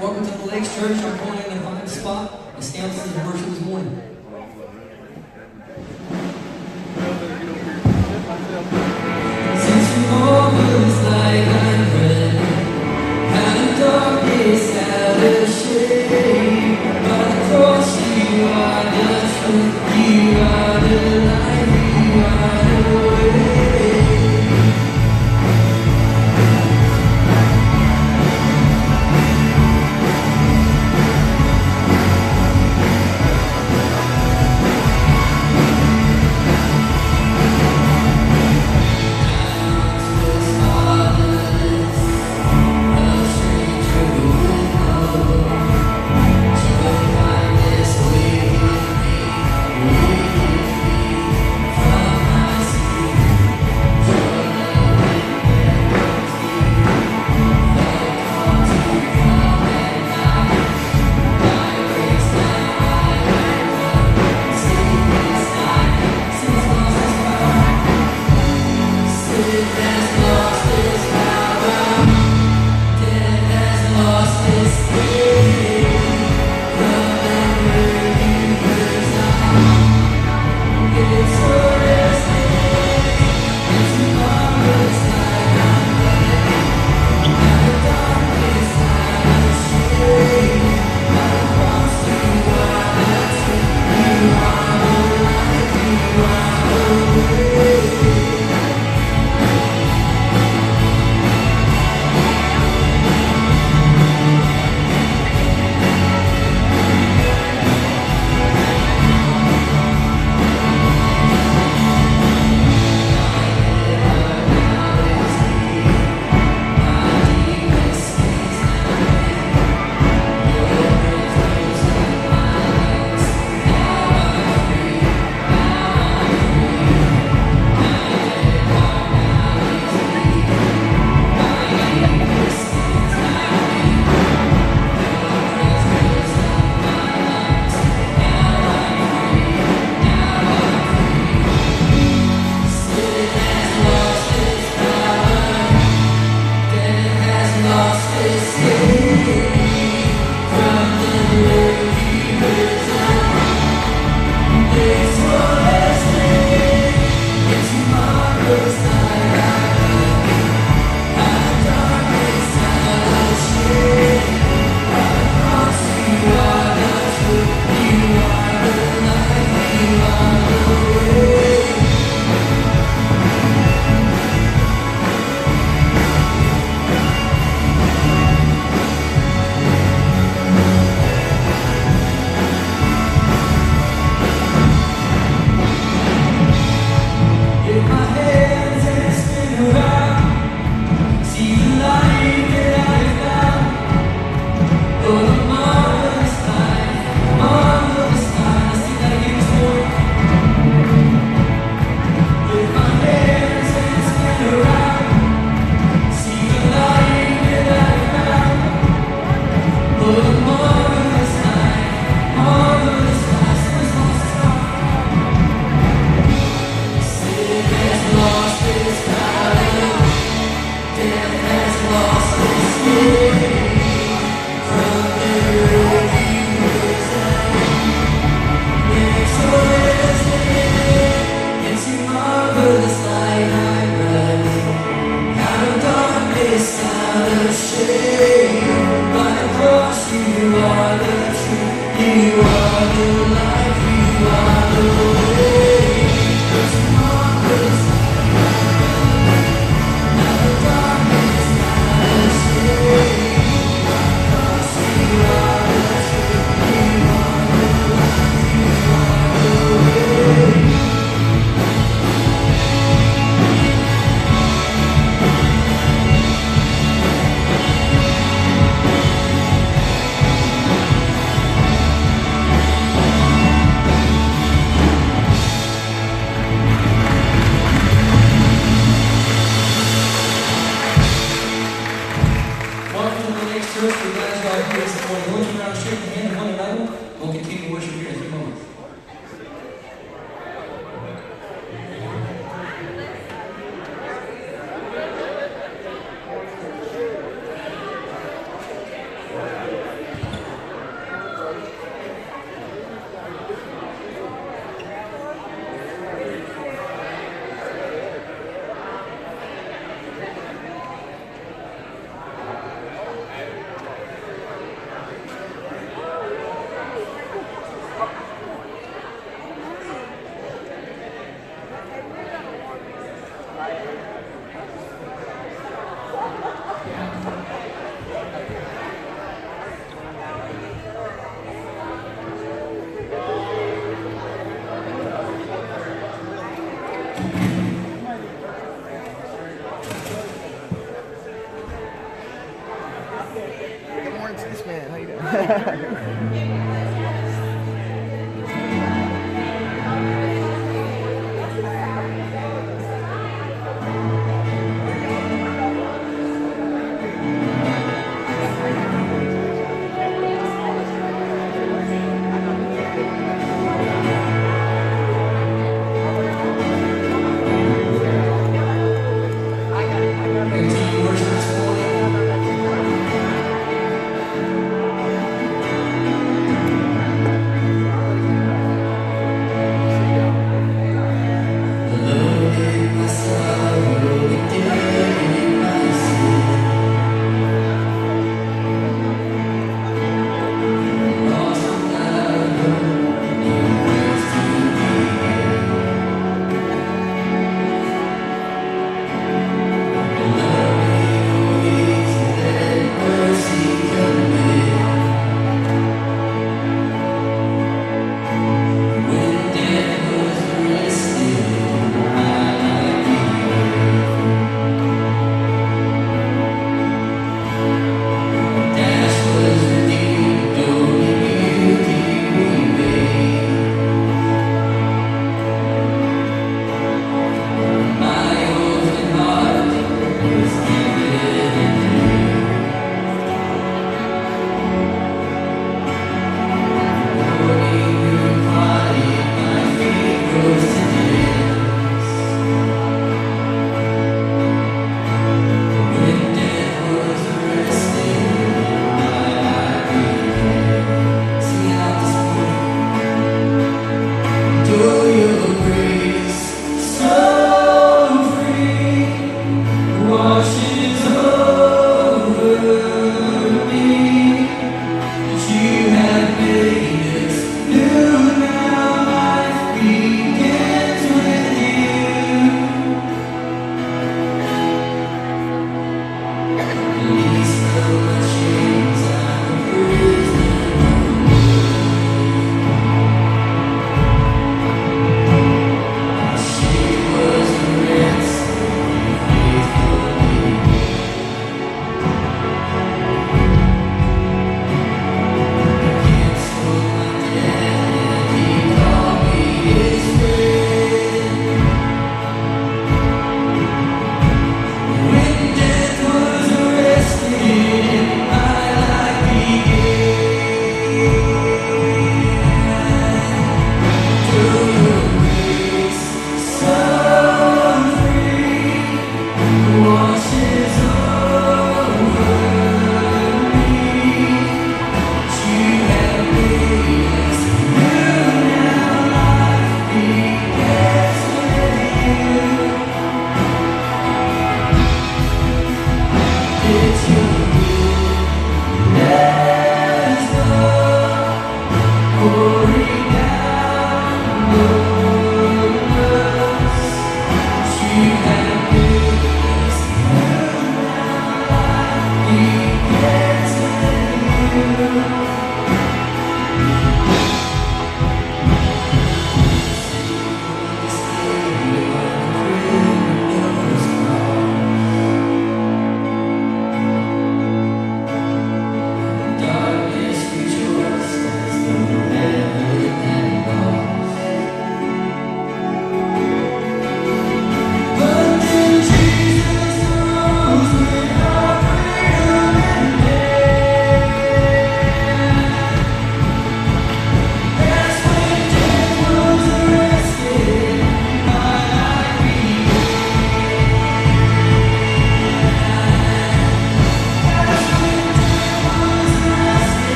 Welcome to the Lakes Church. I'm calling in a fine spot. Let's stand for the worship this morning. Since you always like I'm ready, and darkness out of shade, but of course you are the truth, you are the light, you are the way.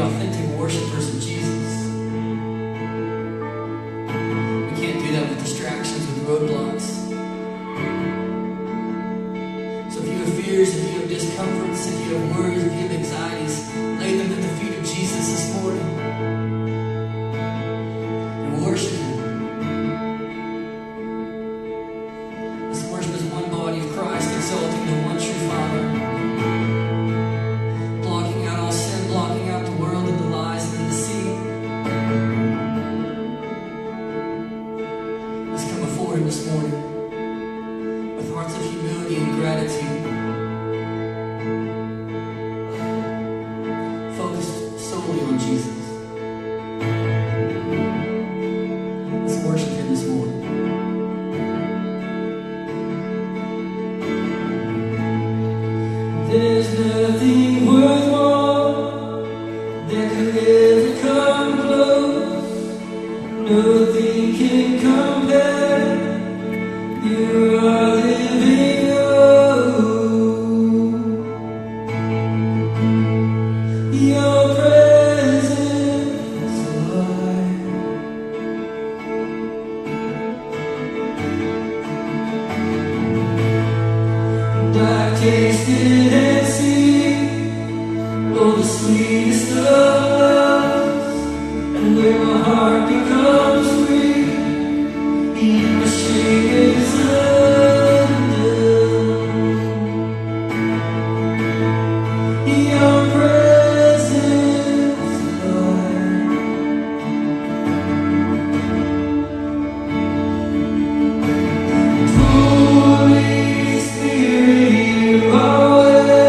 Authentic worshipers of Jesus. We can't do roadblocks. So if you have fears, if you have discomforts, if you have worries, if you have anxieties, lay them at the feet of Jesus this morning and worship Him. Let's worship as one body of Christ, exalting the one true Father, blocking out all sin, blocking out the world and the lies and the deceit. Let's come before Him this morning with hearts of humility and gratitude, focused solely on Jesus. Let's worship Him this morning. There's nothing worthwhile that could ever come close. Nothing can compare. You are living hope. Your presence, Lord. And I've tasted and seen all the sweetest of loves, and where my heart becomes free, even my shame is undone. Your presence, Lord. Holy Spirit, you are welcome.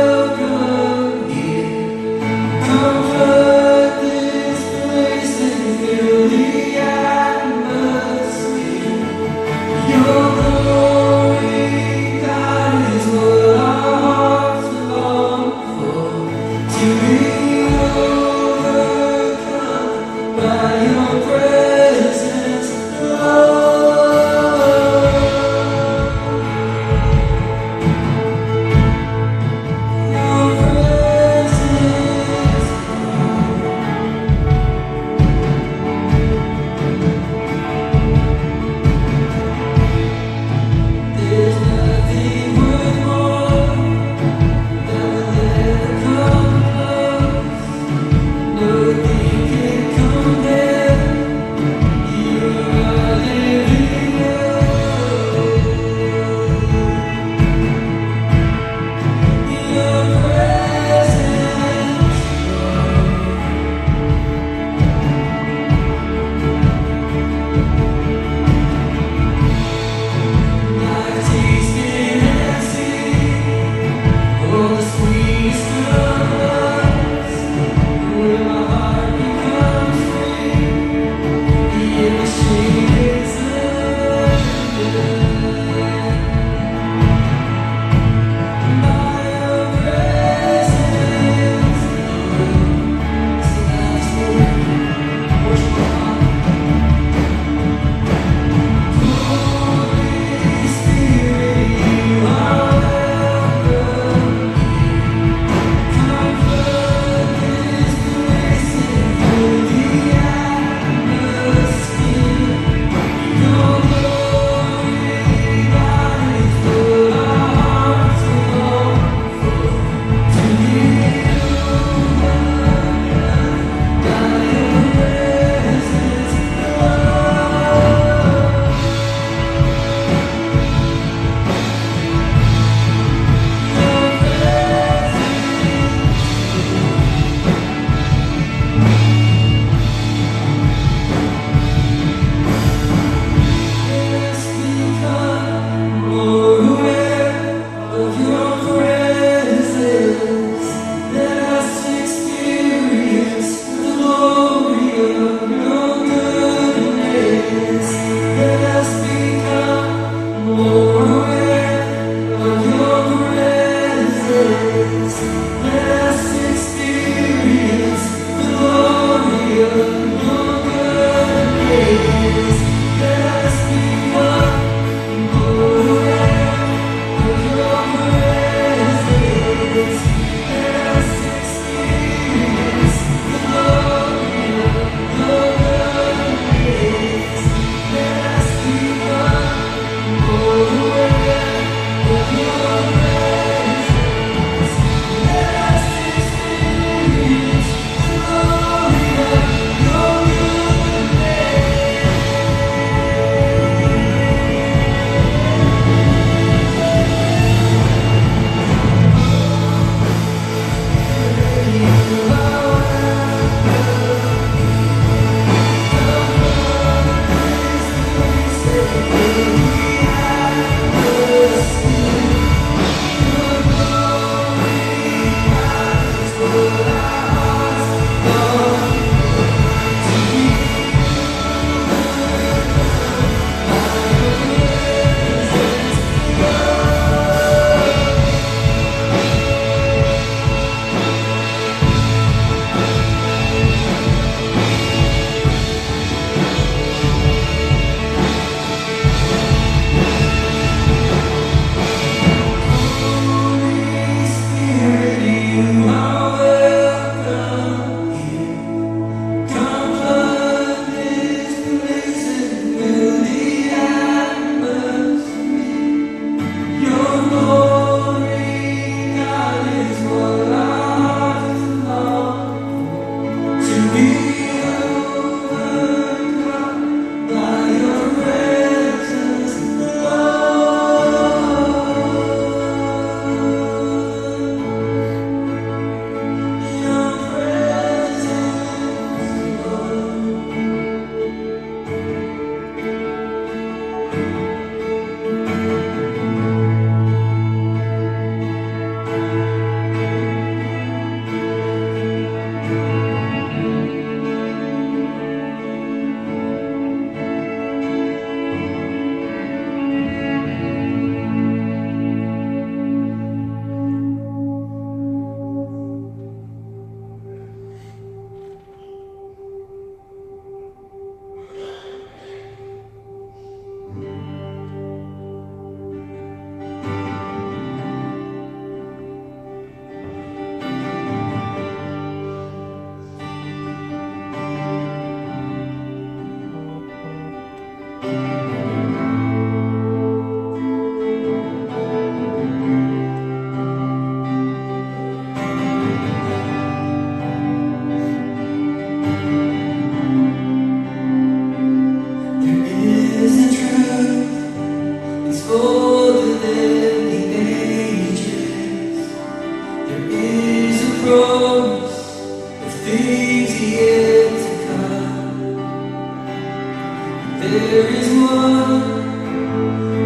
is one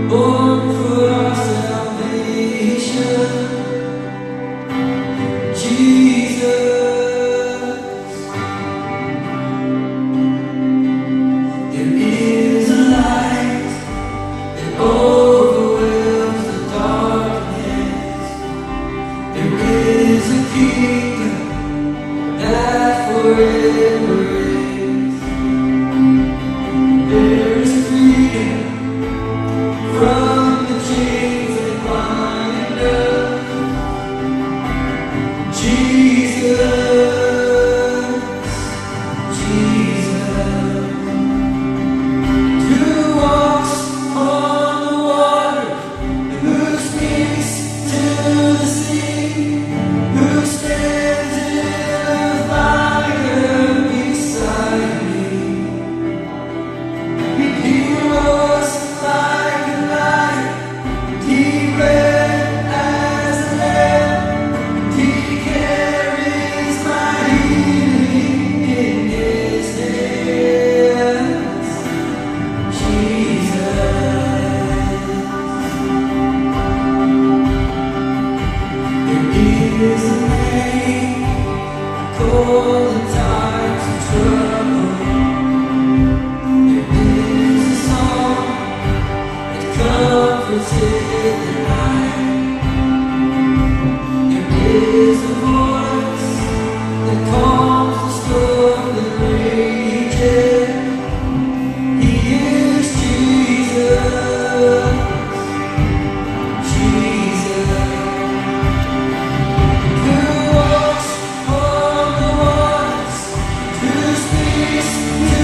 born for our salvation. Jesus, there is a light that overwhelms the darkness. There is a kingdom that forever reigns. There is freedom from the chains that bind us. Jesus, Jesus, who walks on the water, who speaks to the sea, who stands in the fire beside me. He rose like a lion, he ran as a lamb, he carries my healing in his hands. Jesus, there is a name called in times of trouble. There is a song that comforted the night. There is a voice that calms the storm that rages. He is Jesus, Jesus, who walks on the waters, who speaks to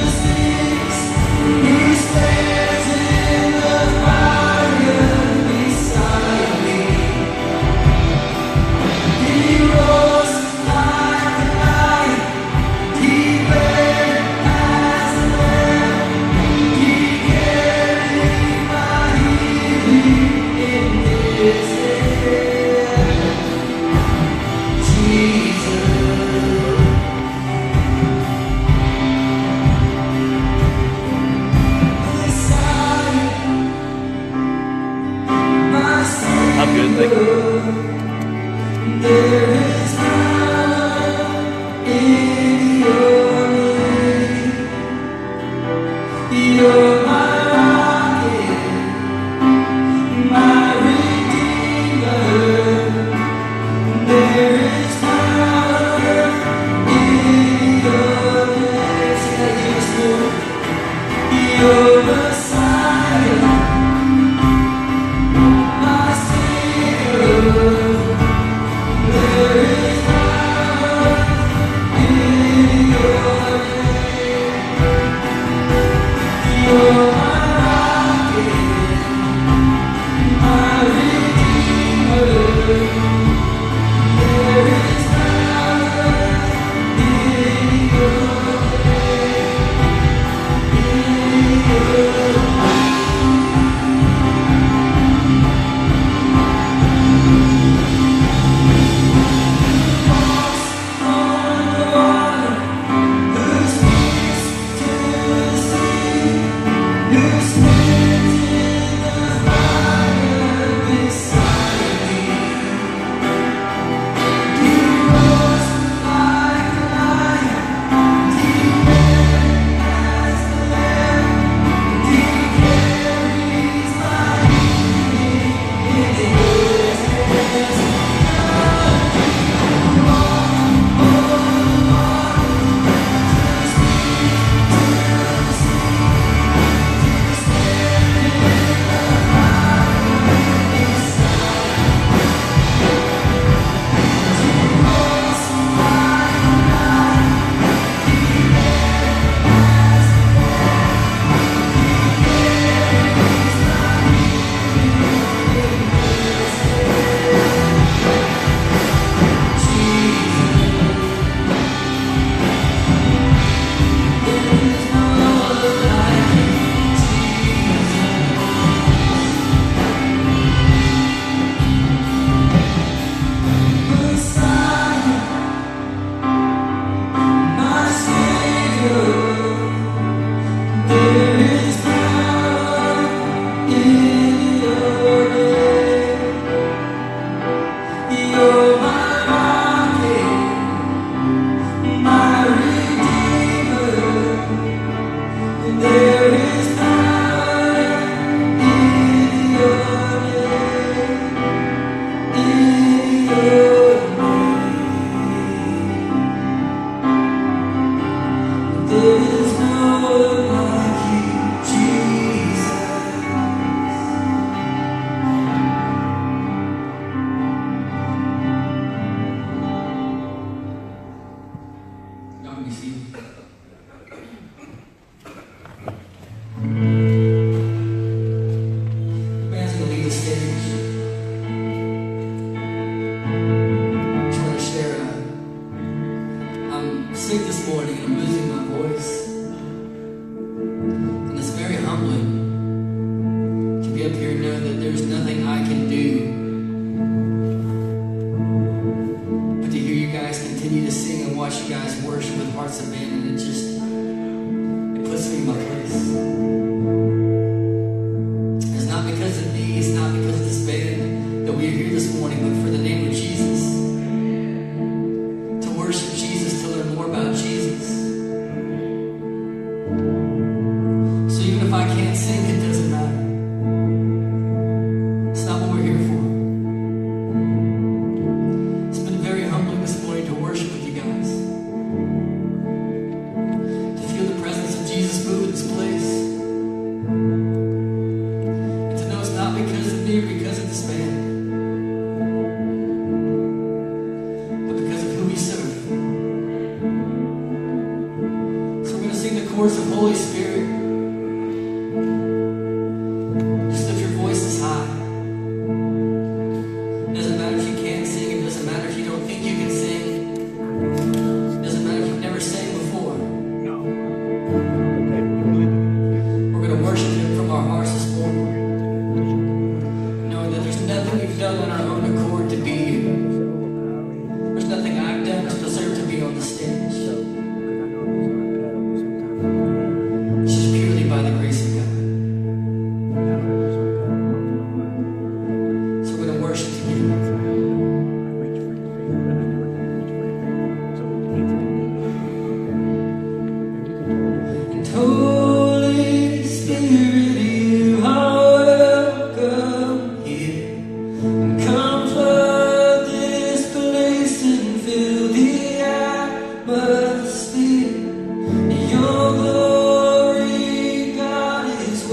the seas. He stands in the fire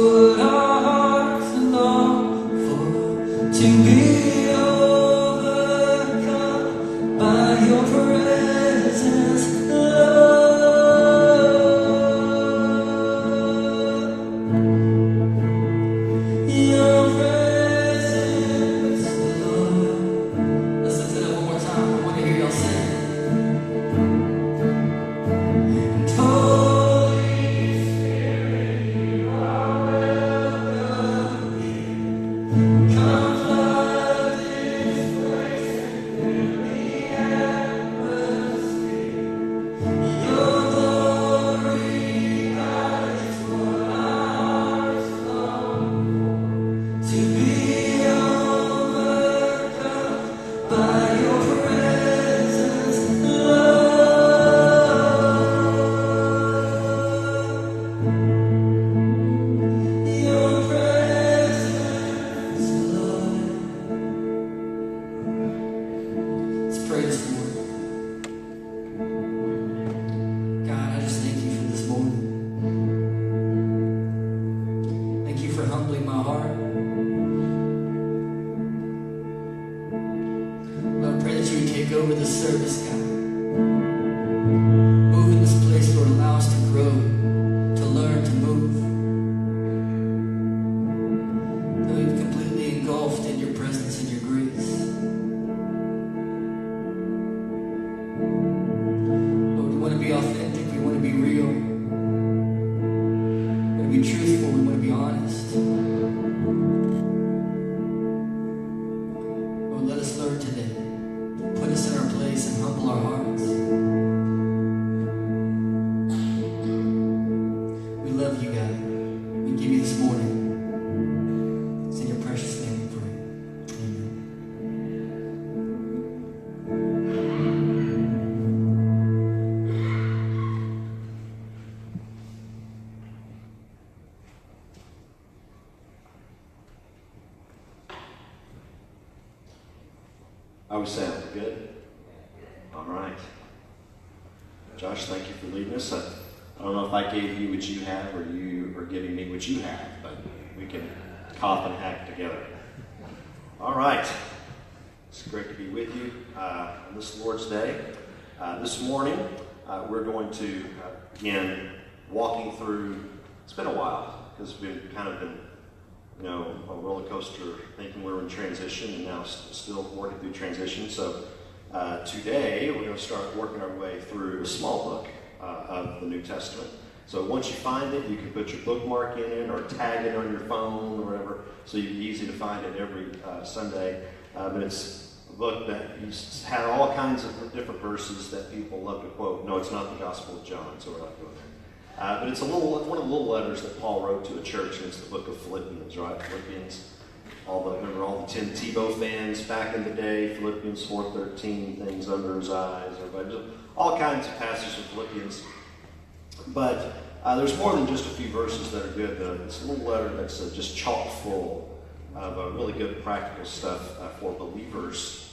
what our hearts long for, to be overcome by your presence, Lord. Your presence, Lord. Let's lift it up one more time. I want to hear y'all sing. And Holy Spirit, you are welcome here. Come flood this place and fill the atmosphere. Your glory, God, is what our hearts long for, to be overcome by your presence, Lord. Your presence, Lord. Let's pray this morning. God, I just thank you for this morning. Thank you for humbling my heart. Lord, I pray that you would take over this service, God. Move in this place, Lord. Allow us to grow, to learn, to move. That we've completely engulfed in your presence and your grace. Lord, we want to be authentic. We want to be real. We want to be truthful. We want to be honest. Lord, let us learn today. Put us in our place and humble our hearts. We love you, God. We give you this morning. It's in your precious name we pray. Amen. How we sound? Good? All right. Josh, thank you for leading us. I don't know if I gave you what you have or you are giving me what you have, but we can cough and hack together. All right. It's great to be with you on this Lord's Day. This morning, we're going to begin walking through, it's been a while, because we've kind of been a roller coaster, thinking we were in transition and now still working through transition. So today we're going to start working our way through a small book of the New Testament. So once you find it, you can put your bookmark in it or tag it on your phone or whatever, so you'd be easy to find it every Sunday. But it's a book that has all kinds of different verses that people love to quote. No, it's not the Gospel of John, so we're not going there. But it's one of the little letters that Paul wrote to a church, and it's the book of Philippians, right? Philippians. Remember all the Tim Tebow fans back in the day, Philippians 4:13, things under his eyes, all kinds of passages of Philippians. But there's more than just a few verses that are good. It's a little letter that's just chock full of really good practical stuff for believers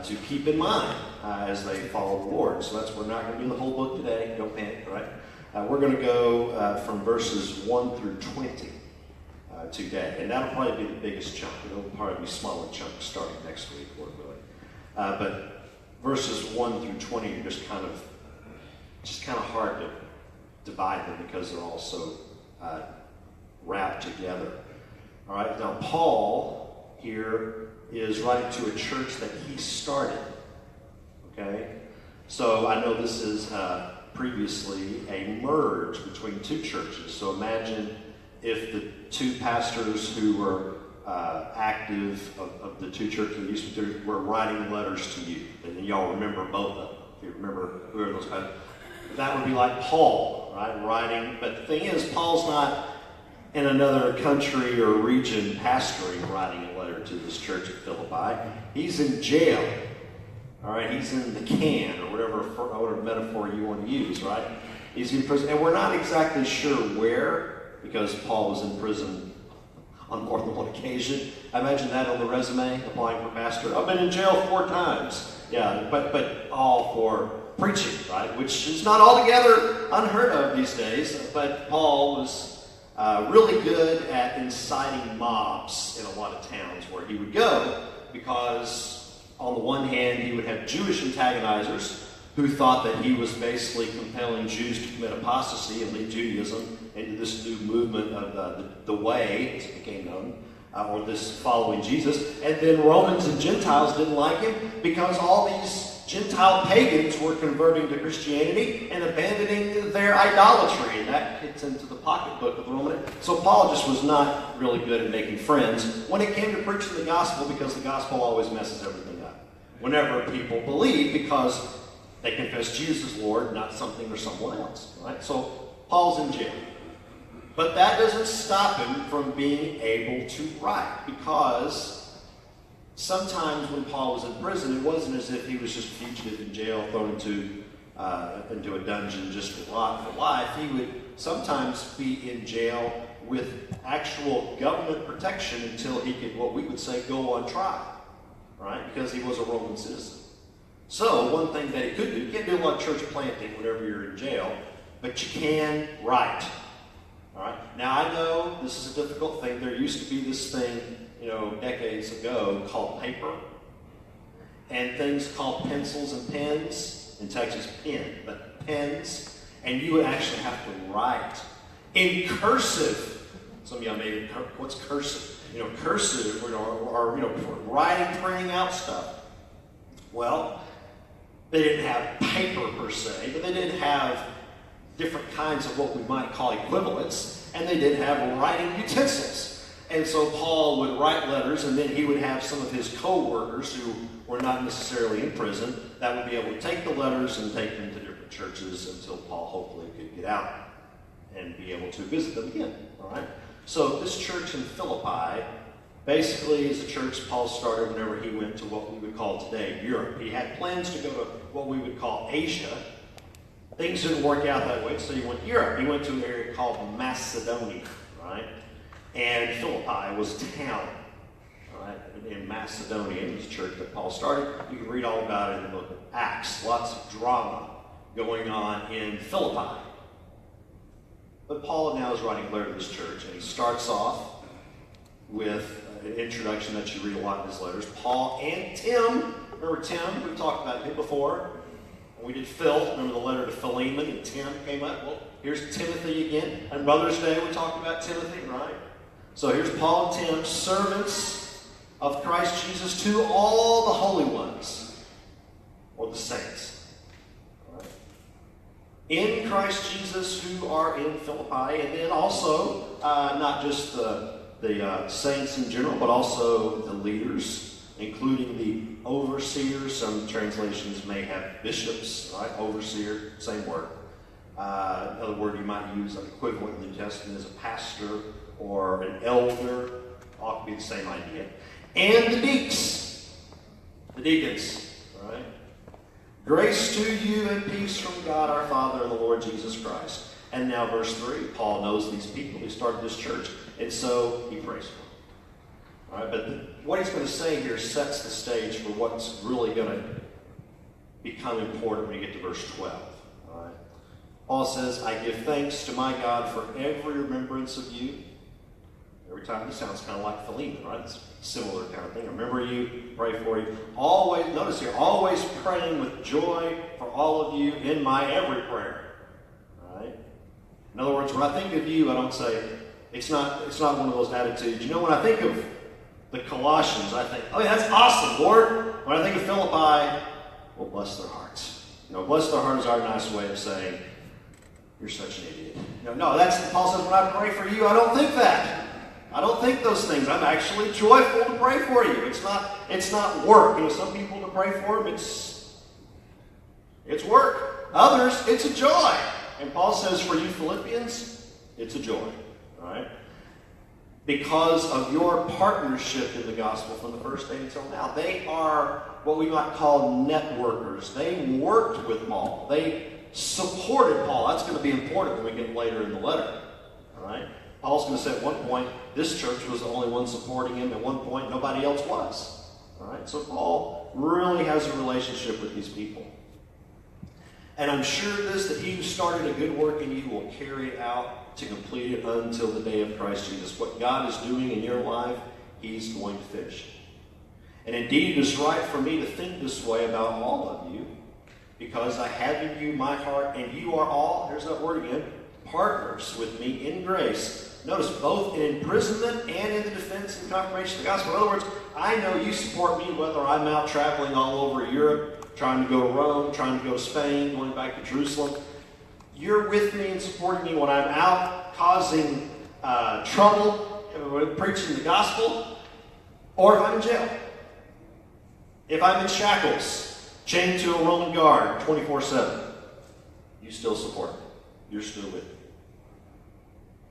to keep in mind as they follow the Lord. So we're not going to do the whole book today. Don't panic, right? We're going to go from verses 1 through 20 today, and that'll probably be the biggest chunk. It'll probably be smaller chunks starting next week, Lord willing. But verses 1 through 20 are just kind of hard to divide them because they're all so wrapped together. All right. Now Paul here is writing to a church that he started. Okay. So I know this is previously a merge between two churches. So imagine if the two pastors who were active of the two churches that used to were writing letters to you, and then y'all remember both of them. If you remember who are those guys, that would be like Paul, right? Writing. But the thing is, Paul's not in another country or region pastoring, writing a letter to this church at Philippi. He's in jail. All right, he's in the can, or whatever metaphor you want to use, right? He's in prison, and we're not exactly sure where, because Paul was in prison on more than one occasion. I imagine that on the resume, applying for pastor. I've been in jail 4 times. Yeah, but all for preaching, right? Which is not altogether unheard of these days. But Paul was really good at inciting mobs in a lot of towns where he would go, because on the one hand he would have Jewish antagonizers who thought that he was basically compelling Jews to commit apostasy and lead Judaism into this new movement of the Way, as it became known, or this following Jesus. And then Romans and Gentiles didn't like him because all these Gentile pagans were converting to Christianity and abandoning their idolatry, and that gets into the pocketbook of the Roman. So Paul just was not really good at making friends when it came to preaching the gospel, because the gospel always messes everything up whenever people believe, because they confess Jesus as Lord, not something or someone else. Right? So Paul's in jail. But that doesn't stop him from being able to write, because sometimes when Paul was in prison, it wasn't as if he was just a fugitive in jail, thrown into a dungeon just for life. He would sometimes be in jail with actual government protection until he could, what we would say, go on trial, right? Because he was a Roman citizen. So one thing that he could do, you can't do a lot of church planting whenever you're in jail, but you can write. All right. Now I know this is a difficult thing. There used to be this thing, decades ago called paper, and things called pencils and pens. In Texas, pen, but pens, and you would actually have to write in cursive. Some of y'all maybe, what's cursive? Cursive, or writing, printing out stuff. Well, they didn't have paper per se, but they did have different kinds of what we might call equivalents, and they did have writing utensils. And so Paul would write letters, and then he would have some of his co-workers who were not necessarily in prison that would be able to take the letters and take them to different churches until Paul hopefully could get out and be able to visit them again. All right. So this church in Philippi basically is a church Paul started whenever he went to what we would call today Europe. He had plans to go to what we would call Asia. Things didn't work out that way, so he went to Europe. He went to an area called Macedonia, right? And Philippi was a town, right, in Macedonia. It was a church that Paul started. You can read all about it in the book of Acts. Lots of drama going on in Philippi. But Paul now is writing a letter to this church, and he starts off with an introduction that you read a lot in his letters. Paul and Tim. Remember Tim? We've talked about him before. We did Phil. Remember the letter to Philemon, and Tim came up. Well, here's Timothy again. On Mother's Day, we talked about Timothy, right? So here's Paul and Tim, servants of Christ Jesus to all the holy ones, or the saints. Right? In Christ Jesus who are in Philippi, and then also not just the saints in general, but also the leaders, including the overseers. Some translations may have bishops, right? Overseer, same word. Another word you might use, an equivalent in the New Testament, is a pastor or an elder. Ought to be the same idea. And the deacons, right? Grace to you and peace from God our Father and the Lord Jesus Christ. And now verse 3, Paul knows these people. He started this church, and so he prays for them. All right, but what he's going to say here sets the stage for what's really going to become important when you get to verse 12. All right? Paul says, I give thanks to my God for every remembrance of you. Every time, this sounds kind of like Philemon, right? It's a similar kind of thing. I remember you, pray for you. Always, notice here, always praying with joy for all of you in my every prayer. All right? In other words, when I think of you, I don't say, it's not one of those attitudes. When I think of the Colossians, I think, oh yeah, that's awesome, Lord. When I think of Philippi, well, bless their hearts. Bless their heart is our nice way of saying, you're such an idiot. No, that's, Paul says, when I pray for you, I don't think that. I don't think those things. I'm actually joyful to pray for you. It's not work. Some people to pray for them, it's work. Others, it's a joy. And Paul says, for you Philippians, it's a joy. All right? Because of your partnership in the gospel from the first day until now. They are what we might call networkers. They worked with Paul. They supported Paul. That's going to be important when we get later in the letter. All right? Paul's going to say at one point, this church was the only one supporting him. At one point, nobody else was. All right? So Paul really has a relationship with these people. And I'm sure this, that he who started a good work in you will carry it out to complete it until the day of Christ Jesus. What God is doing in your life, he's going to finish. And indeed, it is right for me to think this way about all of you, because I have in you my heart, and you are all, here's that word again, partners with me in grace. Notice, both in imprisonment and in the defense and confirmation of the gospel. In other words, I know you support me whether I'm out traveling all over Europe, trying to go to Rome, trying to go to Spain, going back to Jerusalem. You're with me and supporting me when I'm out causing trouble, preaching the gospel, or if I'm in jail. If I'm in shackles, chained to a Roman guard 24/7, you still support me. You're still with me.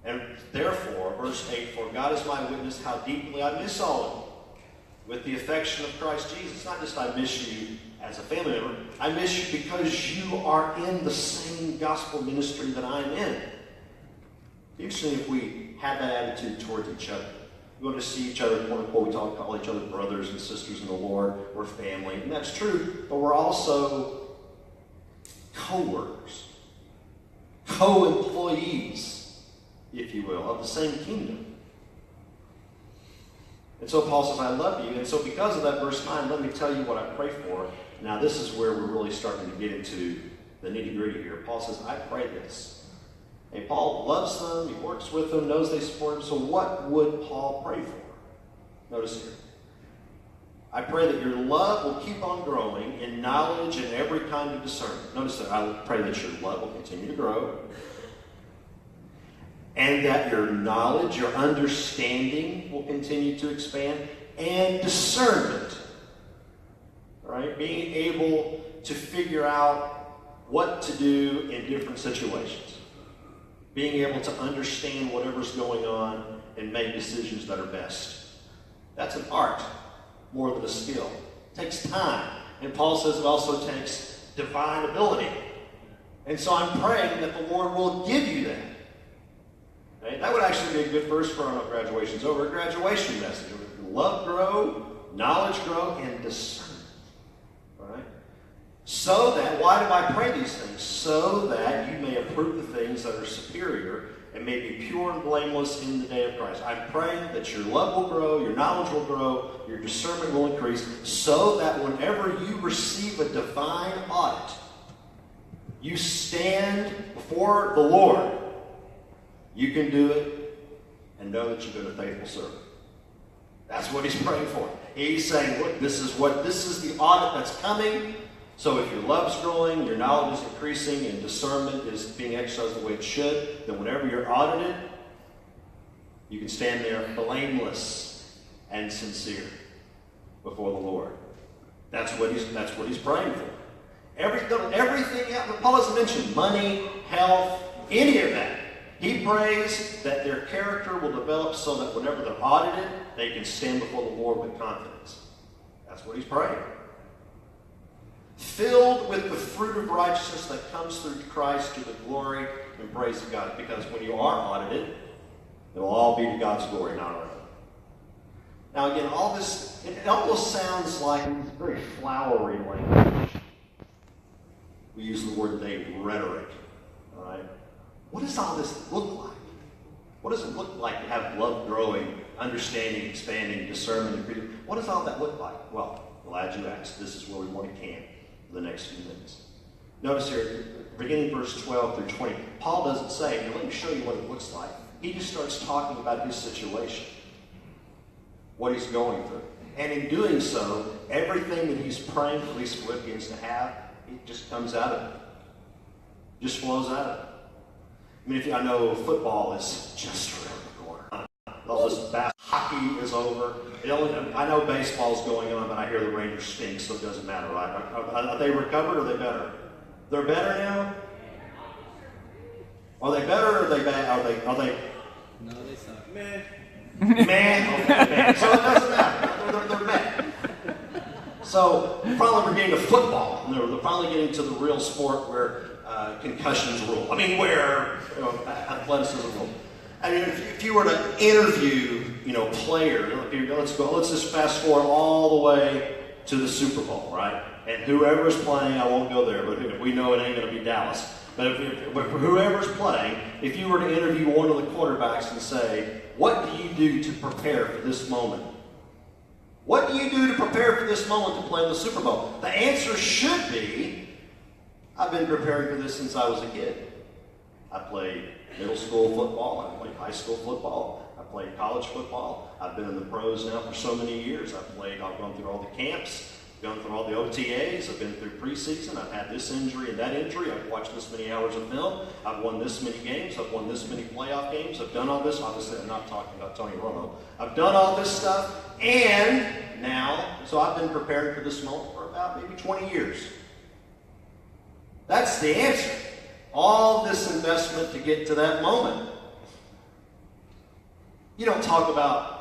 And therefore, verse 8, for God is my witness how deeply I miss all of you with the affection of Christ Jesus. It's not just I miss you as a family member. I miss you because you are in the same gospel ministry that I'm in. It's interesting if we have that attitude towards each other. We want to see each other, quote unquote, we call each other brothers and sisters in the Lord. We're family. And that's true, but we're also co-workers, co-employees, if you will, of the same kingdom. And so Paul says, I love you. And so because of that, verse 9, let me tell you what I pray for. Now this is where we're really starting to get into the nitty-gritty here. Paul says, I pray this. And Paul loves them, he works with them, knows they support him. So what would Paul pray for? Notice here. I pray that your love will keep on growing in knowledge and every kind of discernment. Notice that I pray that your love will continue to grow. And that your knowledge, your understanding will continue to expand. And discernment. Right? Being able to figure out what to do in different situations. Being able to understand whatever's going on and make decisions that are best. That's an art more than a skill. It takes time. And Paul says it also takes divine ability. And so I'm praying that the Lord will give you that. Right? That would actually be a good verse for our graduation's over. A graduation message. Love grow, knowledge grow, and discernment. Right? So that, why do I pray these things? So that you may approve the things that are superior and may be pure and blameless in the day of Christ. I'm praying that your love will grow, your knowledge will grow, your discernment will increase, so that whenever you receive a divine audit, you stand before the Lord. You can do it and know that you've been a faithful servant. That's what he's praying for. He's saying, look, this is the audit that's coming. So if your love's growing, your knowledge is increasing, and discernment is being exercised the way it should, then whenever you're audited, you can stand there blameless and sincere before the Lord. That's what he's praying for. Everything else, Paul doesn't mention money, health, any of that. He prays that their character will develop so that whenever they're audited, they can stand before the Lord with confidence. That's what he's praying. Filled with the fruit of righteousness that comes through Christ to the glory and praise of God. Because when you are audited, it'll all be to God's glory, not our own. Now again, all this, it almost sounds like very flowery language. We use the word today, rhetoric. All right? What does all this look like? What does it look like to have love growing, understanding, expanding, discernment, and freedom? What does all that look like? Well, glad you asked. This is where we want to camp for the next few minutes. Notice here, beginning verse 12 through 20, Paul doesn't say, let me show you what it looks like. He just starts talking about his situation, what he's going through. And in doing so, everything that he's praying for these Philippians to have, it just comes out of it. Just flows out of it. I mean, I know football is just around the corner. All this hockey is over. I know baseball's going on, but I hear the Rangers stink, so it doesn't matter, right? Are they recovered or are they better? They're better now? Are they better or are they bad? Are they? No, they suck. Man. Okay, man. So it doesn't matter. They're bad. So finally we're getting to football. They're finally getting to the real sport where concussions rule. I mean, where athleticism rule. I mean, if you were to interview, player, let's just fast forward all the way to the Super Bowl, right? And whoever's playing, I won't go there, but we know it ain't going to be Dallas. But whoever's playing, if you were to interview one of the quarterbacks and say, what do you do to prepare for this moment? What do you do to prepare for this moment to play in the Super Bowl? The answer should be, I've been preparing for this since I was a kid. I played middle school football. I played high school football. I played college football. I've been in the pros now for so many years. I've gone through all the camps, gone through all the OTAs. I've been through preseason. I've had this injury and that injury. I've watched this many hours of film. I've won this many games. I've won this many playoff games. I've done all this. Obviously, I'm not talking about Tony Romo. I've done all this stuff. And now, so I've been preparing for this moment for about maybe 20 years. That's the answer. All this investment to get to that moment. You don't talk about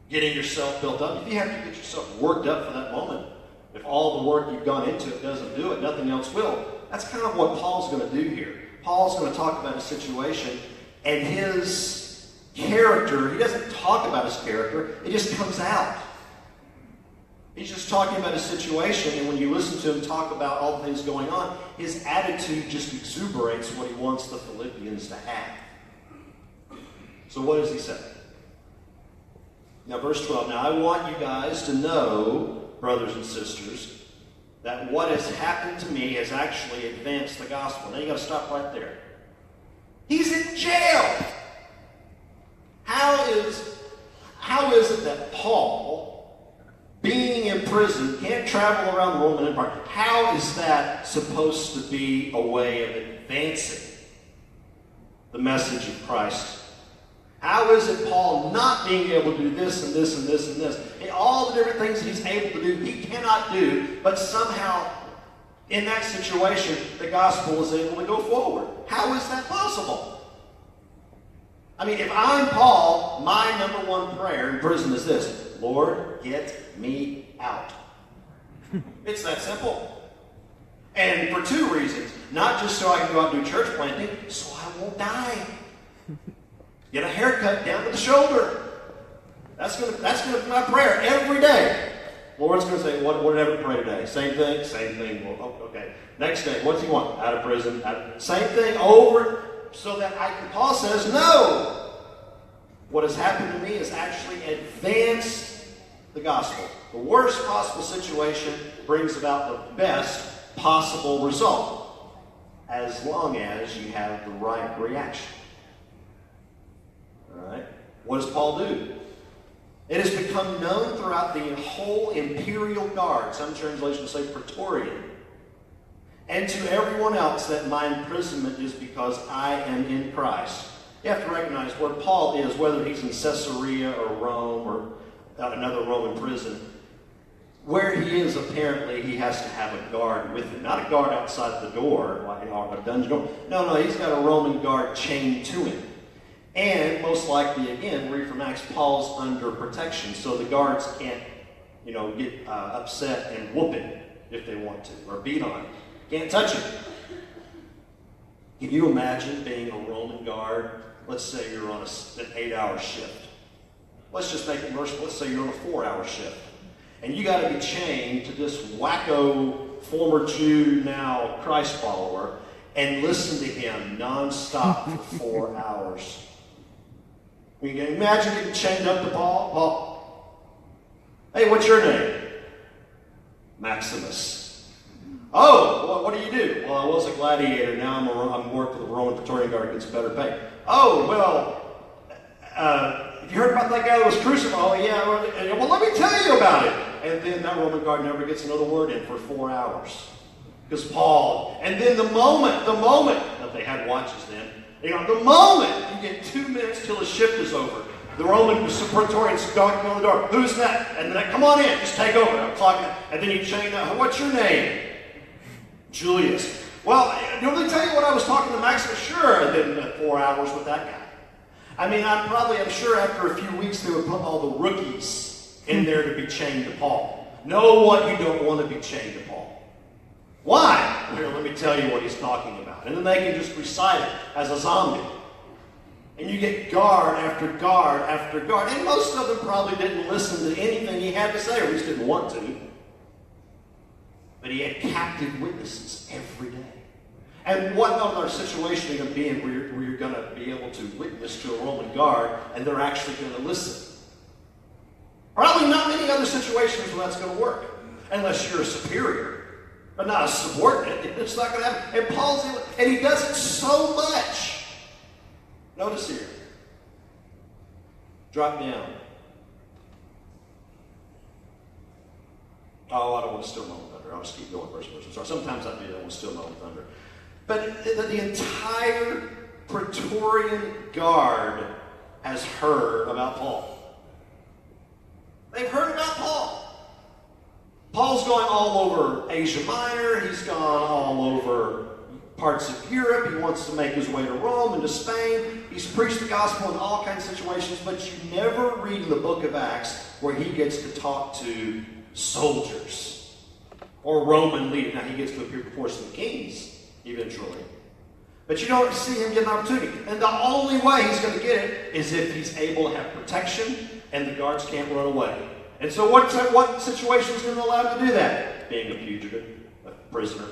getting yourself built up. If you have to get yourself worked up for that moment, if all the work you've gone into it doesn't do it, nothing else will. That's kind of what Paul's going to do here. Paul's going to talk about a situation and his character. He doesn't talk about his character. It just comes out. He's just talking about a situation, and when you listen to him talk about all the things going on, his attitude just exuberates what he wants the Philippians to have. So what does he say? Now, verse 12. Now, I want you guys to know, brothers and sisters, that what has happened to me has actually advanced the gospel. Now, you got to stop right there. He's in jail. How is it that Paul, being in prison, can't travel around the Roman Empire? How is that supposed to be a way of advancing the message of Christ? How is it Paul not being able to do this and this and this and this? And all the different things he's able to do, he cannot do, but somehow in that situation, the gospel is able to go forward. How is that possible? I mean, if I'm Paul, my number one prayer in prison is this: Lord, get me out. It's that simple. And for two reasons. Not just so I can go out and do church planting, so I won't die. Get a haircut down to the shoulder. That's gonna be my prayer every day. Lord's going to say, what did Everett pray today? Same thing, same thing. Well, okay. Next day, what's he want? Out of prison. Same thing over. So that Paul says, no. What has happened to me has actually advanced the gospel. The worst possible situation brings about the best possible result, as long as you have the right reaction. All right? What does Paul do? It has become known throughout the whole imperial guard, some translations say praetorian, and to everyone else that my imprisonment is because I am in Christ. You have to recognize where Paul is, whether he's in Caesarea or Rome or another Roman prison. Where he is, apparently, he has to have a guard with him. Not a guard outside the door, like a dungeon door. No, he's got a Roman guard chained to him. And most likely, again, read from Acts, Paul's under protection, so the guards can't, get upset and whoop him if they want to, or beat on him. Can't touch him. Can you imagine being a Roman guard? Let's say you're on an 8-hour shift. Let's just make it merciful. Let's say you're on a 4-hour shift. And you got to be chained to this wacko former Jew, now Christ follower, and listen to him nonstop for 4 hours. You can imagine getting chained up to Paul. Paul, hey, what's your name? Maximus. Oh, well, what do you do? Well, I was a gladiator. Now I'm work for the Roman Praetorian Guard. Gets better pay. Oh, well, have you heard about that guy that was crucified? Oh, yeah. Well, let me tell you about it. And then that Roman guard never gets another word in for 4 hours. Because Paul, and then the moment, that they had watches then, the moment you get 2 minutes till the shift is over, the Roman Praetorians knocking on the door. Who's that? And then come on in, just take over. I'm talking. And then you chain up. What's your name? Julius. Well, you want me to tell you what I was talking to Maximus? Sure. And then 4 hours with that guy. I mean, I'm sure after a few weeks they would put all the rookies in there to be chained to Paul. Know what? You don't want to be chained to Paul. Why? Here, let me tell you what he's talking about. And then they can just recite it as a zombie. And you get guard after guard after guard. And most of them probably didn't listen to anything he had to say, or at least didn't want to. But he had captive witnesses every day. And what other situation are you going to be in where you're going to be able to witness to a Roman guard and they're actually going to listen? Probably not many other situations where that's going to work. Unless you're a superior, but not a subordinate. It's not going to happen. And he does it so much. Notice here. Drop down. Oh, I don't want to steal my own thunder. I'll just keep going verse. I'm sorry. Sometimes I do. I want to steal my own thunder. But the entire Praetorian Guard has heard about Paul. They've heard about Paul. Paul's going all over Asia Minor. He's gone all over parts of Europe. He wants to make his way to Rome and to Spain. He's preached the gospel in all kinds of situations, but you never read in the book of Acts where he gets to talk to soldiers or Roman leaders. Now, he gets to appear before some kings eventually. But you don't see him get an opportunity. And the only way he's going to get it is if he's able to have protection and the guards can't run away. And so what situation is going to allow him to do that? Being a fugitive, a prisoner.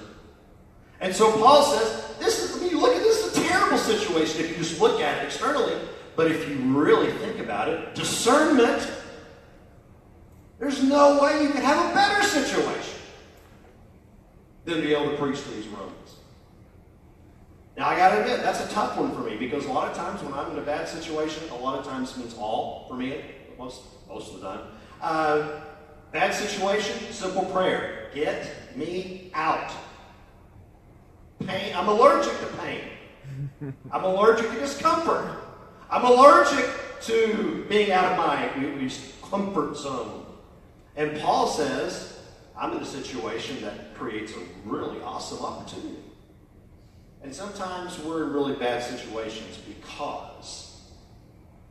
And so Paul says, when you look at this, is a terrible situation if you just look at it externally. But if you really think about it, discernment, there's no way you could have a better situation than to be able to preach to these Romans. Now, I got to admit, that's a tough one for me, because a lot of times when I'm in a bad situation, a lot of times means all for me, most of the time. Bad situation, simple prayer. Get me out. Pain. I'm allergic to pain. I'm allergic to discomfort. I'm allergic to being out of my comfort zone. And Paul says, I'm in a situation that creates a really awesome opportunity. And sometimes we're in really bad situations because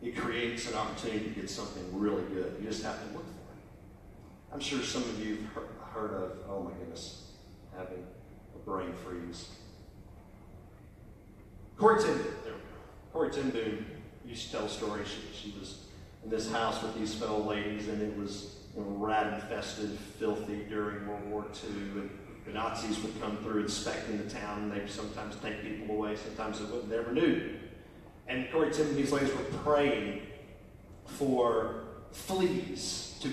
it creates an opportunity to get something really good. You just have to look for it. I'm sure some of you have heard of, oh my goodness, having a brain freeze. Corrie ten Boom used to tell a story. She was in this house with these fellow ladies, and it was rat-infested, filthy during World War II. And the Nazis would come through inspecting the town, and they'd sometimes take people away, sometimes they wouldn't, never knew. And Corrie ten Boom, these ladies were praying for fleas to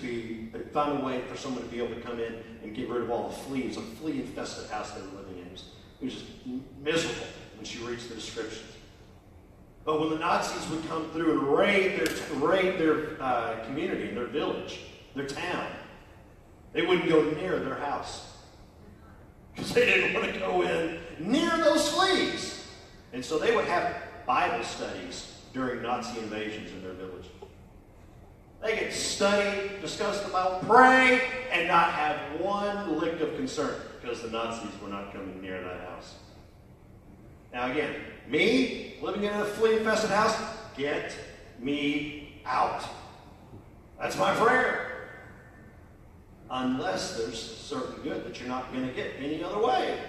find a way for someone to be able to come in and get rid of all the fleas. A flea-infested house they were living in. It was just miserable when she reads the descriptions. But when the Nazis would come through and raid their community, their village, their town, they wouldn't go near their house because they didn't want to go in near those fleas. And so they would have Bible studies during Nazi invasions in their village. They could study, discuss the Bible, pray, and not have one lick of concern because the Nazis were not coming near that house. Now again, me, living in a flea-infested house, get me out. That's my prayer. Unless there's certain good that you're not going to get any other way.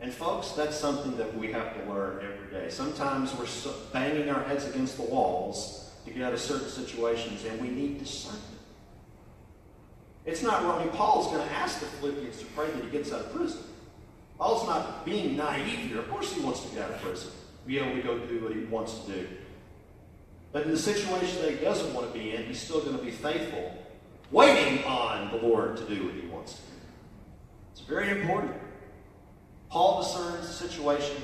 And folks, that's something that we have to learn every day. Sometimes we're banging our heads against the walls to get out of certain situations, and we need discernment. It's not wrong. I mean, Paul's going to ask the Philippians to pray that he gets out of prison. Paul's not being naive here. Of course he wants to get out of prison, be able to go do what he wants to do. But in the situation that he doesn't want to be in, he's still going to be faithful, waiting on the Lord to do what he wants to do. It's very important. Paul discerns the situation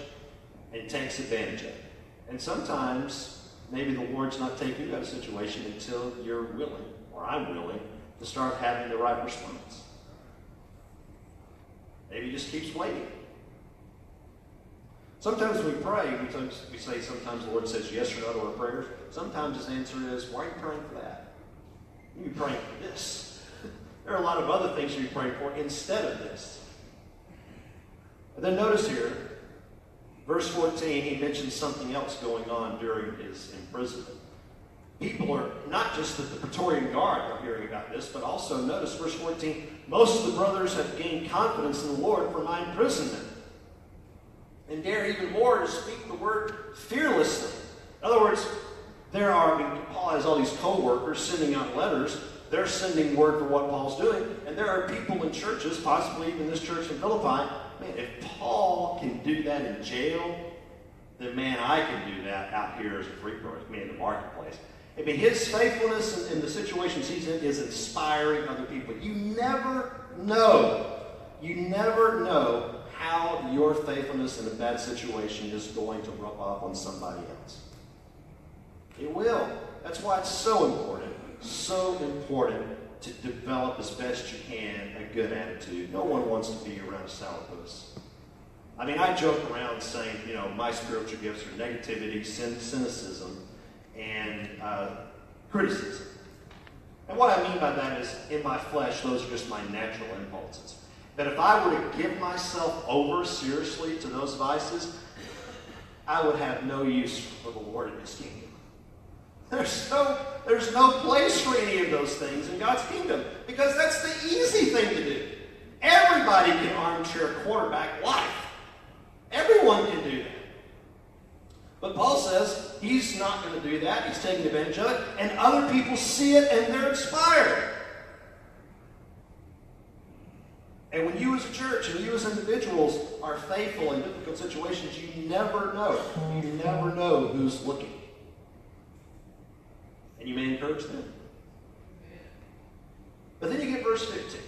and takes advantage of it. And sometimes, maybe the Lord's not taking you out of a situation until you're willing, or I'm willing, to start having the right response. Maybe he just keeps waiting. Sometimes when we pray, we say sometimes the Lord says yes or no to our prayers. Sometimes his answer is, why are you praying for that? You be praying for this. There are a lot of other things you be praying for instead of this. And then notice here, verse 14, he mentions something else going on during his imprisonment. People are, not just that the Praetorian Guard are hearing about this, but also notice verse 14, most of the brothers have gained confidence in the Lord for my imprisonment, and dare even more to speak the word fearlessly. In other words, Paul has all these co-workers sending out letters. They're sending word for what Paul's doing. And there are people in churches, possibly even this church in Philippi, man, if Paul can do that in jail, then man, I can do that out here as a free person, in the marketplace. I mean, his faithfulness in the situations he's in is inspiring other people. You never know how your faithfulness in a bad situation is going to rub off on somebody else. It will. That's why it's so important to develop as best you can a good attitude. No one wants to be around a sourpuss. I mean, I joke around saying, my spiritual gifts are negativity, cynicism, and criticism. And what I mean by that is, in my flesh, those are just my natural impulses. But if I were to give myself over seriously to those vices, I would have no use for the Lord in His kingdom. There's no place for any of those things in God's kingdom, because that's the easy thing to do. Everybody can armchair quarterback life. Everyone can do that. But Paul says he's not going to do that. He's taking advantage of it. And other people see it and they're inspired. And when you as a church and you as individuals are faithful in difficult situations, you never know. You never know who's looking. And you may encourage them. But then you get verse 15.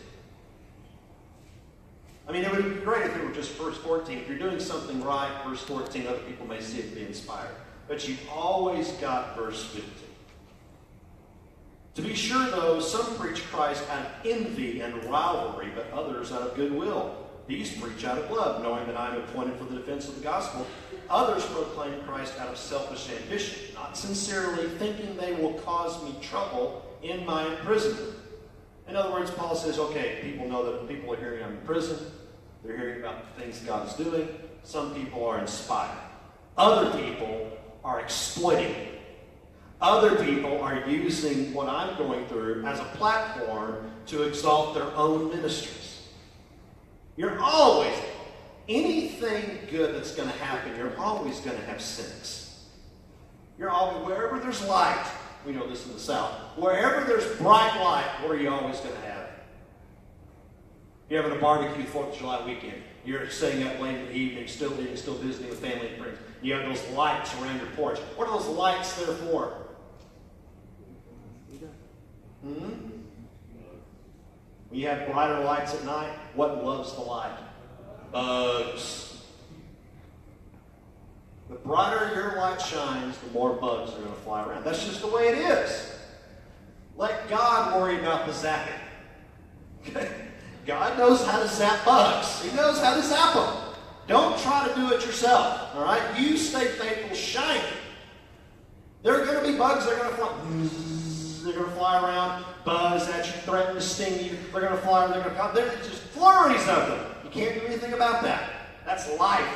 I mean, it would be great if it were just verse 14. If you're doing something right, verse 14, other people may see it and be inspired. But you've always got verse 15. To be sure, though, some preach Christ out of envy and rivalry, but others out of goodwill. These preach out of love, knowing that I am appointed for the defense of the gospel. Others proclaim Christ out of selfish ambition, not sincerely, thinking they will cause me trouble in my imprisonment. In other words, Paul says, okay, people know that people are hearing I'm in prison. They're hearing about the things God is doing. Some people are inspired. Other people are exploiting me. Other people are using what I'm going through as a platform to exalt their own ministries. You're always, anything good that's going to happen, you're always going to have cynics. You're always, wherever there's light, we know this in the South, wherever there's bright light, what are you always going to have? You're having a barbecue 4th of July weekend. You're staying up late in the evening, still eating, still visiting with family and friends. You have those lights around your porch. What are those lights there for? When you have brighter lights at night, what loves the light? Bugs. The brighter your light shines, the more bugs are going to fly around. That's just the way it is. Let God worry about the zapping. Okay? God knows how to zap bugs. He knows how to zap them. Don't try to do it yourself. All right? You stay faithful, shine. There are going to be bugs that are going to fly. They're going to fly around, buzz at you, threaten to sting you. They're going to fly, they're going to come. There's just flurries of them. You can't do anything about that. That's life.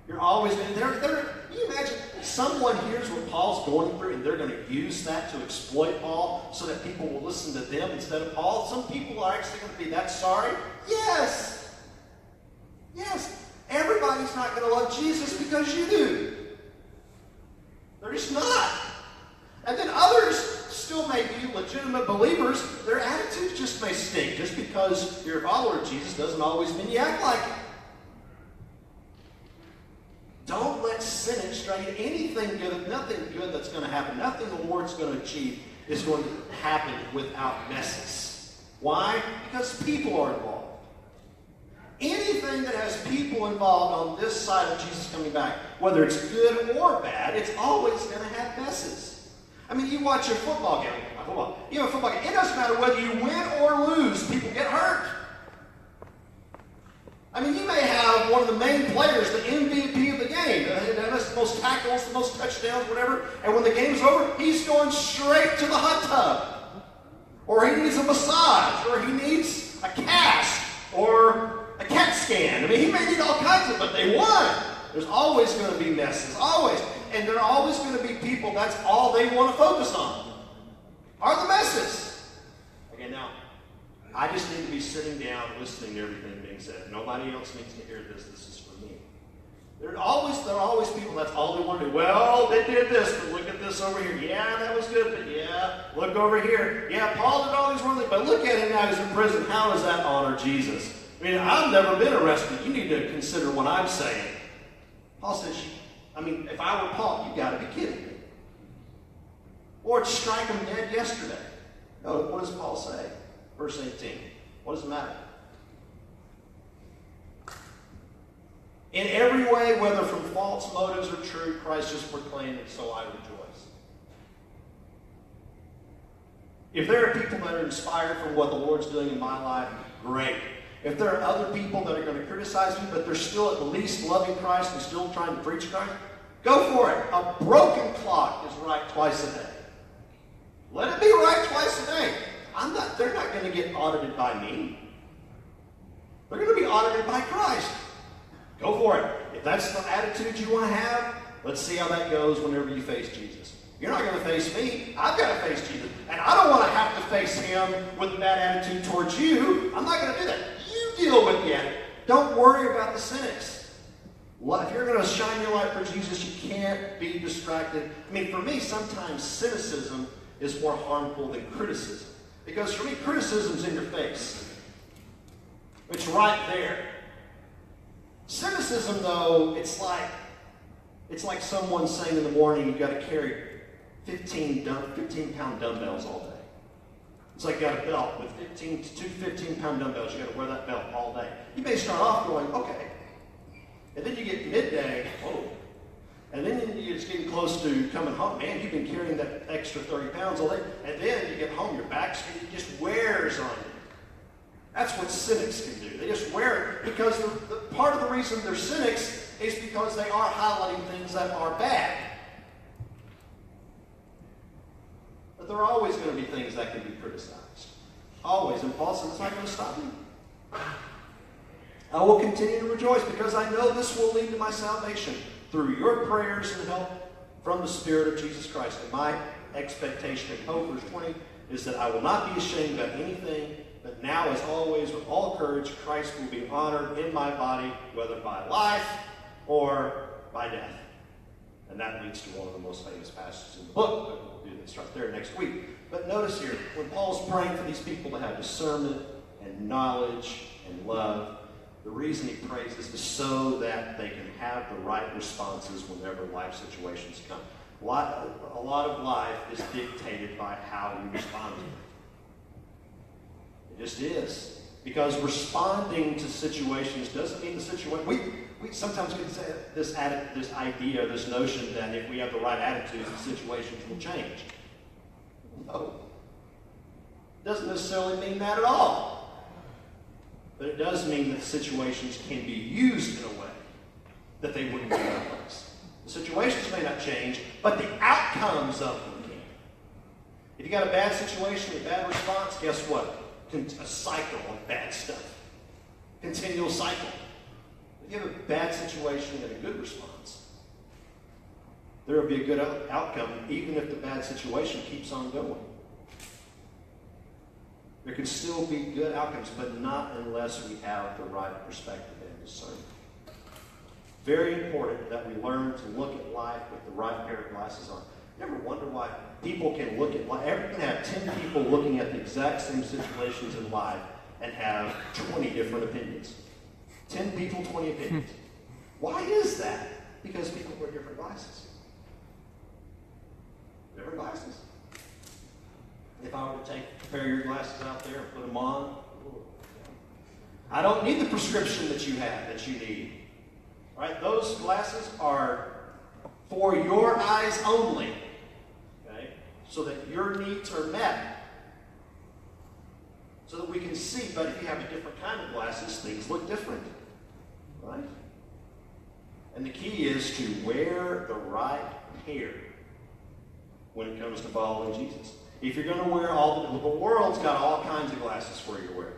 You're always going to, can you imagine someone hears what Paul's going through and they're going to use that to exploit Paul so that people will listen to them instead of Paul? Some people are actually going to be that sorry. Yes. Yes. Everybody's not going to love Jesus because you do. They're just not. And then others still may be legitimate believers. Their attitudes just may stink. Just because you're a follower of Jesus doesn't always mean you act like it. Don't let sin extract anything good, nothing good that's going to happen, nothing the Lord's going to achieve is going to happen without messes. Why? Because people are involved. Anything that has people involved on this side of Jesus coming back, whether it's good or bad, it's always going to have messes. I mean, you watch a football game. You have a football game. It doesn't matter whether you win or lose. People get hurt. I mean, you may have one of the main players, the MVP of the game, has the most tackles, the most touchdowns, whatever, and when the game's over, he's going straight to the hot tub. Or he needs a massage, or he needs a cast, or a CAT scan. I mean, he may need all kinds of, but they won. There's always going to be messes, always. And there are always going to be people, that's all they want to focus on, are the messes. Okay, now, I just need to be sitting down, listening to everything being said. Nobody else needs to hear this. This is for me. There are always people that's all they want to do. Well, they did this, but look at this over here. Yeah, that was good, but yeah, look over here. Yeah, Paul did all these wrong things, but look at him now, he's in prison. How does that honor Jesus? I mean, I've never been arrested. You need to consider what I'm saying. Paul says, if I were Paul, you got to be kidding me. Or to strike him dead yesterday. No, what does Paul say? Verse 18. What does it matter? In every way, whether from false motives or true, Christ is proclaimed, and so I rejoice. If there are people that are inspired from what the Lord's doing in my life, great. If there are other people that are going to criticize me, but they're still at least loving Christ and still trying to preach Christ, go for it. A broken clock is right twice a day. Let it be right twice a day. They're not going to get audited by me. They're going to be audited by Christ. Go for it. If that's the attitude you want to have, let's see how that goes whenever you face Jesus. You're not going to face me. I've got to face Jesus. And I don't want to have to face him with a bad attitude towards you. I'm not going to do that. You deal with the attitude. Don't worry about the cynics. If you're going to shine your light for Jesus, you can't be distracted. For me, sometimes cynicism is more harmful than criticism. Because for me, criticism's in your face. It's right there. Cynicism, though, it's like someone saying in the morning you've got to carry 15-pound dumbbells all day. It's like you got a belt with 15-pound dumbbells. You got to wear that belt all day. You may start off going, okay. And then you get midday, whoa. And then you're just getting close to coming home. Man, you've been carrying that extra 30 pounds all day. And then you get home, your back just wears on you. That's what cynics can do. They just wear it because the part of the reason they're cynics is because they are highlighting things that are bad. But there are always going to be things that can be criticized. Always. And Paul says, it's not going to stop me. I will continue to rejoice because I know this will lead to my salvation through your prayers and help from the Spirit of Jesus Christ. And my expectation and hope, verse 20, is that I will not be ashamed about anything, but now, as always, with all courage, Christ will be honored in my body, whether by life or by death. And that leads to one of the most famous passages in the book, but we'll do this right there next week. But notice here, when Paul's praying for these people to have discernment and knowledge and love, the reason he prays is so that they can have the right responses whenever life situations come. A lot of life is dictated by how we respond to it. It just is. Because responding to situations doesn't mean the situation. We sometimes get this idea, this notion that if we have the right attitudes, the situations will change. No. It doesn't necessarily mean that at all. But it does mean that situations can be used in a way that they wouldn't be otherwise. The situations may not change, but the outcomes of them can. If you got a bad situation, a bad response, guess what? A cycle of bad stuff. Continual cycle. If you have a bad situation and a good response, there will be a good outcome even if the bad situation keeps on going. There can still be good outcomes, but not unless we have the right perspective and discernment. Very important that we learn to look at life with the right pair of glasses on. You ever wonder why people can look at life? You can have 10 people looking at the exact same situations in life and have 20 different opinions. 10 people, 20 opinions. Why is that? Because people wear different glasses. Different glasses. If I were to take a pair of your glasses out there and put them on, I don't need the prescription that you have, that you need. Right? Those glasses are for your eyes only. Okay? So that your needs are met. So that we can see, but if you have a different kind of glasses, things look different. Right? And the key is to wear the right pair when it comes to following Jesus. If you're going to wear the world's got all kinds of glasses for you to wear.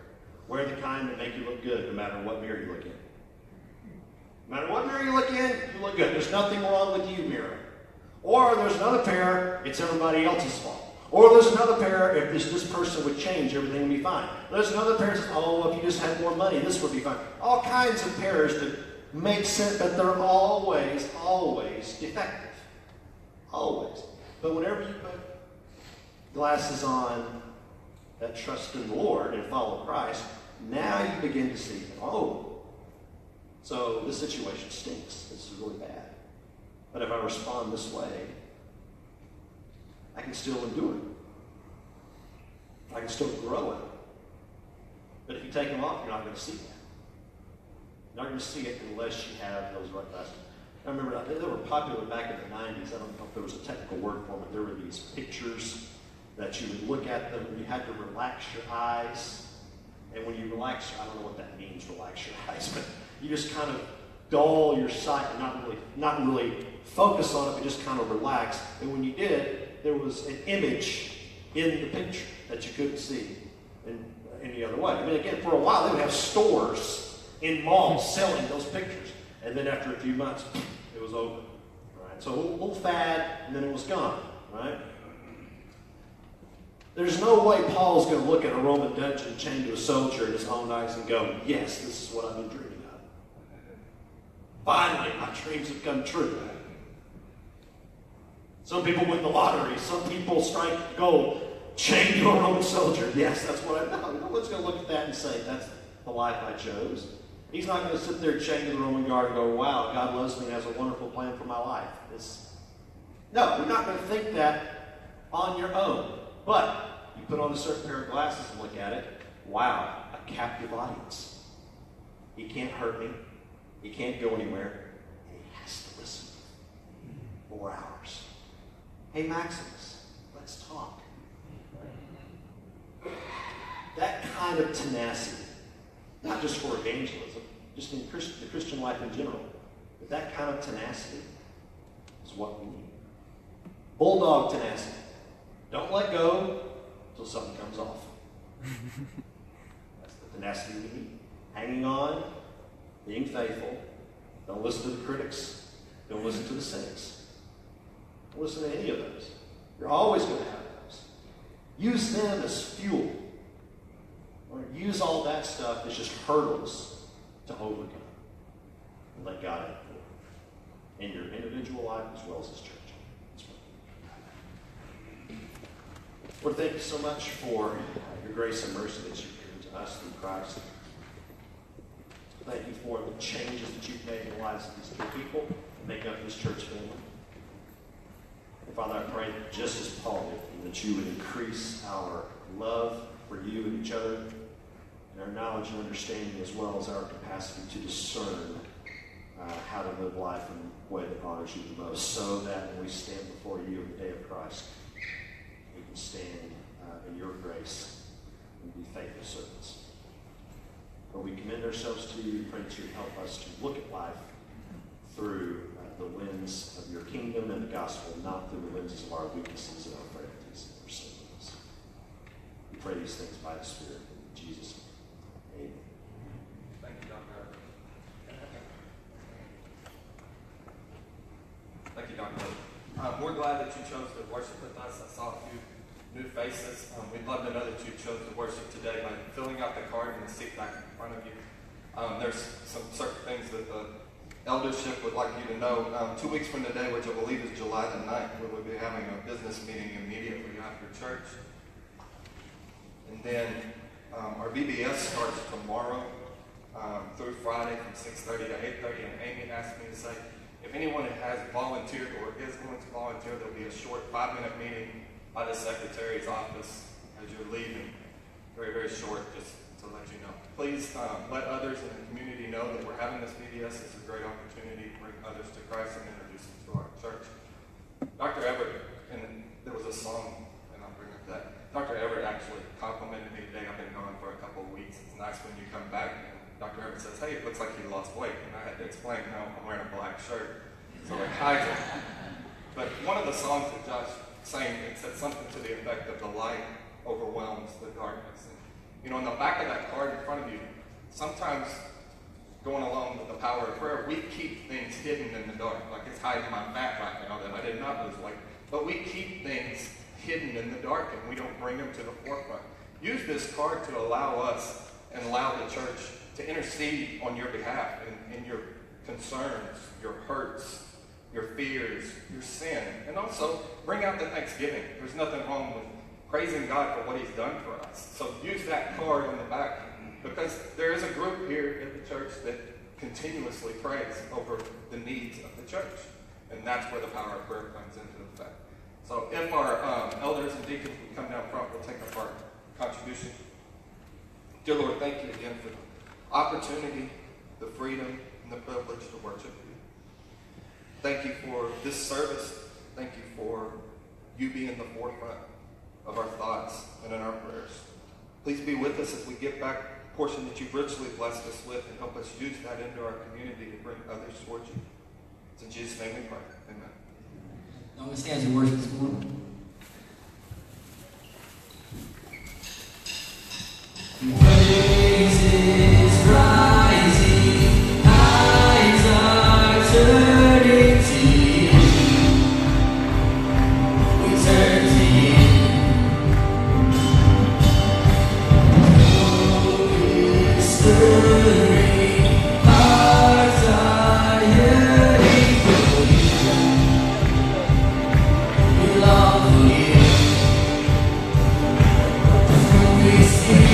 Wear the kind that make you look good no matter what mirror you look in. No matter what mirror you look in, you look good. There's nothing wrong with you, mirror. Or there's another pair, it's everybody else's fault. Or there's another pair, if this person would change, everything would be fine. There's another pair that says, oh, if you just had more money, this would be fine. All kinds of pairs that make sense, but they're always defective. Always. But whenever you put glasses on that trust in the Lord and follow Christ, now you begin to see, oh, so this situation stinks. This is really bad. But if I respond this way, I can still endure it. I can still grow it. But if you take them off, you're not going to see that. You're not going to see it unless you have those right glasses. I remember they were popular back in the 90s. I don't know if there was a technical word for them, but there were these pictures that you would look at them and you had to relax your eyes. And when you relax, I don't know what that means, relax your eyes, but you just kind of dull your sight and not really focus on it, but just kind of relax. And when you did, there was an image in the picture that you couldn't see in any other way. I mean, again, for a while, they would have stores in malls selling those pictures. And then after a few months, it was over. Right? So a little fad, and then it was gone. Right? There's no way Paul's going to look at a Roman dungeon chained to a soldier in his own eyes and go, yes, this is what I've been dreaming of. Finally, my dreams have come true. Some people win the lottery. Some people strike gold, chained to a Roman soldier. Yes, that's what I know. No one's going to look at that and say, that's the life I chose. He's not going to sit there chained to the Roman guard and go, wow, God loves me and has a wonderful plan for my life. No, you're not going to think that on your own. But you put on a certain pair of glasses and look at it. Wow, a captive audience. He can't hurt me. He can't go anywhere. And he has to listen. 4 hours. Hey, Maximus, let's talk. That kind of tenacity, not just for evangelism, just in the Christian life in general, but that kind of tenacity is what we need. Bulldog tenacity. Don't let go until something comes off. That's the tenacity we need. Hanging on, being faithful. Don't listen to the critics. Don't listen to the cynics. Don't listen to any of those. You're always going to have those. Use them as fuel. Or use all that stuff as just hurdles to overcome. And let God have in your individual life as well as His church. Lord, thank you so much for your grace and mercy that you've given to us through Christ. Thank you for the changes that you've made in the lives of these two people and make up this church family. And Father, I pray that just as Paul did, that you would increase our love for you and each other, and our knowledge and understanding, as well as our capacity to discern how to live life in a way that honors you the most, so that when we stand before you in the day of Christ, we can stand in your grace and be faithful servants. But we commend ourselves to you, pray that you help us to look at life through the lens of your kingdom and the gospel, not through the lenses of our weaknesses and our frailties and our sins. We pray these things by the Spirit. In Jesus' name. Amen. Thank you, Dr. Thank you, Dr. We're glad that you chose to worship with us. I saw a few new faces. We'd love to know that you chose to worship today by filling out the card in the seat back in front of you. There's some certain things that the eldership would like you to know. 2 weeks from today, which I believe is July the 9th, we will be having a business meeting immediately after church. And then our VBS starts tomorrow through Friday from 6:30 to 8:30. And Amy asked me to say, if anyone has volunteered or is going to volunteer, there'll be a short 5-minute meeting by the secretary's office as you're leaving. Very, very short, just to let you know. Please let others in the community know that we're having this VBS. It's a great opportunity to bring others to Christ and introduce them to our church. Dr. Everett, and there was a song, and I'll bring up that. Dr. Everett actually complimented me today. I've been gone for a couple of weeks. It's nice when you come back and Dr. Everett says, hey, it looks like you lost weight. And I had to explain, no, I'm wearing a black shirt. So like, hi. But one of the songs that Josh sang, it said something to the effect of the light overwhelms the darkness. And, you know, in the back of that card in front of you, sometimes going along with the power of prayer, we keep things hidden in the dark. Like it's hiding my fat right now that I did not lose weight. But we keep things hidden in the dark and we don't bring them to the forefront. Use this card to allow us and allow the church to intercede on your behalf in your concerns, your hurts, your fears, your sin, and also bring out the thanksgiving. There's nothing wrong with praising God for what He's done for us. So use that card on the back, because there is a group here at the church that continuously prays over the needs of the church. And that's where the power of prayer comes into effect. So if our elders and deacons would come down front, we'll take up our contribution. Dear Lord, thank you again for the opportunity, the freedom, and the privilege to worship you. Thank you for this service. Thank you for you being in the forefront of our thoughts and in our prayers. Please be with us as we get back the portion that you've richly blessed us with, and help us use that into our community to bring others towards you. It's in Jesus' name we pray. Amen. Don't we stand to worship this morning? Praises rising, eyes are turning to you. We turn to you. Holy Spirit, hearts are yearning for you. We long for you. When we see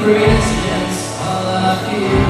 presence, all I feel.